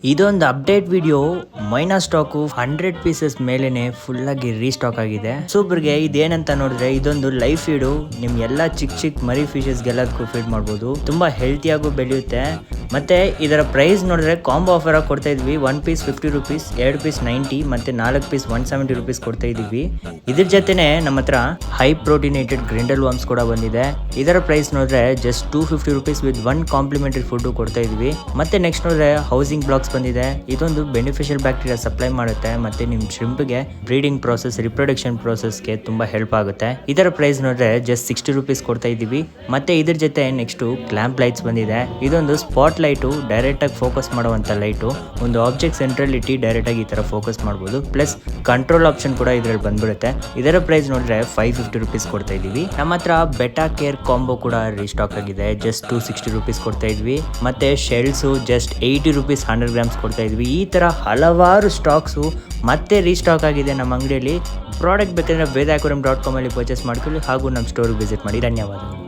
ಇದೊಂದು update video ಮೈನಾ stock 100 pieces ಮೇಲೆನೆ full ಆಗಿ ರೀಸ್ಟಾಕ್ ಆಗಿದೆ. ಸೂಪರ್ಗೆ ಇದೇನಂತ ನೋಡಿದ್ರೆ ಇದೊಂದು ಲೈವ್ ಫೀಡು ನಿಮ್ ಎಲ್ಲಾ ಚಿಕ್ಕ ಮರಿ ಫಿಶಸ್ ಗೆಲ್ಲದಕ್ಕೂ ಫೀಡ್ ಮಾಡಬಹುದು. ತುಂಬಾ ಹೆಲ್ತಿಯಾಗೂ ಬೆಳೆಯುತ್ತೆ. ಮತ್ತೆ ಇದರ ಪ್ರೈಸ್ ನೋಡಿದ್ರೆ ಕಾಂಬೋ ಆಫರ್ ಆಗಿ ಕೊಡ್ತಾ ಇದ್ವಿ. 1 ಪೀಸ್ 50 ರುಪೀಸ್, 2 ಪೀಸ್ 90 ಮತ್ತೆ 4 ಪೀಸ್ 170 ರುಪೀಸ್ ಕೊಡ್ತಾ ಇದೀವಿ. ಇದ್ರ ಜೊತೆನೆ ನಮ್ಮ ಹತ್ರ ಹೈ ಪ್ರೋಟೀನೇಟೆಡ್ ಗ್ರಿಂಡಲ್ ವರ್ಮ್ಸ್ ಕೂಡ ಬಂದಿದೆ. ಇದರ ಪ್ರೈಸ್ ನೋಡಿದ್ರೆ just 250 rupees with 1 complementary food ಕೊಡ್ತಾ ಇದೀವಿ. ಮತ್ತೆ ನೆಕ್ಸ್ಟ್ ನೋಡಿದ್ರೆ ಹೌಸಿಂಗ್ ಬ್ಲಾಕ್ಸ್ ಬಂದಿದೆ. ಇದೊಂದು ಬೆನಿಫಿಷಿಯಲ್ ಬ್ಯಾಕ್ಟೀರಿಯಾ ಸಪ್ಲೈ ಮಾಡುತ್ತೆ ಮತ್ತೆ ನಿಮ್ ಶ್ರಿಂಪ್ಗೆ ಬ್ರೀಡಿಂಗ್ ಪ್ರೋಸೆಸ್, ರಿಪ್ರೊಡಕ್ಷನ್ ಪ್ರೋಸೆಸ್ಗೆ ತುಂಬಾ ಹೆಲ್ಪ್ ಆಗುತ್ತೆ. ಇದರ ಪ್ರೈಸ್ ನೋಡಿದ್ರೆ ಜಸ್ಟ್ 60 ರುಪೀಸ್ ಕೊಡ್ತಾ ಇದೀವಿ. ಮತ್ತೆ ಇದ್ರ ಜೊತೆ ನೆಕ್ಸ್ಟ್ ಕ್ಲಾಂಪ್ ಲೈಟ್ಸ್ ಬಂದಿದೆ. ಇದೊಂದು ಸ್ಪಾಟ್ ಲೈಟು, ಡೈರೆಕ್ಟ್ ಆಗಿ ಫೋಕಸ್ ಮಾಡುವಂತ ಲೈಟು. ಒಂದು ಆಬ್ಜೆಕ್ಟ್ ಸೆಂಟ್ರಲ್ ಇಟ್ಟು ಡೈರೆಕ್ಟ್ ಆಗಿ ಈ ತರ ಫೋಕಸ್ ಮಾಡಬಹುದು. ಪ್ಲಸ್ ಕಂಟ್ರೋಲ್ ಆಪ್ಷನ್ ಕೂಡ ಇದ್ರಲ್ಲಿ ಬಂದ್ಬಿಡುತ್ತೆ. ಇದರ ಪ್ರೈಸ್ ನೋಡಿದ್ರೆ 550 ರುಪೀಸ್ ಕೊಡ್ತಾ ಇದೀವಿ. ನಮ್ಮ ಹತ್ರ ಬೆಟಾ ಕೇರ್ ಕಾಂಬೋ ಕೂಡ ರೀಸ್ಟಾಕ್ ಆಗಿದೆ. ಜಸ್ಟ್ 260 ರುಪೀಸ್ ಕೊಡ್ತಾ ಇದ್ವಿ. ಮತ್ತೆ ಶೆಲ್ಸ್ ಜಸ್ಟ್ 80 ರುಪೀಸ್ 100 ಗ್ರಾಮ್ಸ್ ಕೊಡ್ತಾ ಇದ್ವಿ. ಈ ತರ ಹಲವಾರು ಸ್ಟಾಕ್ಸು ಮತ್ತೆ ರೀಸ್ಟಾಕ್ ಆಗಿದೆ ನಮ್ಮ ಅಂಗಡಿಯಲ್ಲಿ. ಪ್ರಾಡಕ್ಟ್ ಬೇಕಂದ್ರೆ ವೇದಾಕುರಂ.com ಅಲ್ಲಿ ಪರ್ಚೇಸ್ ಮಾಡ್ಕೊಳ್ಳಿ ಹಾಗೂ ನಮ್ಮ ಸ್ಟೋರ್ಗೆ ವಿಸಿಟ್ ಮಾಡಿ. ಧನ್ಯವಾದಗಳು.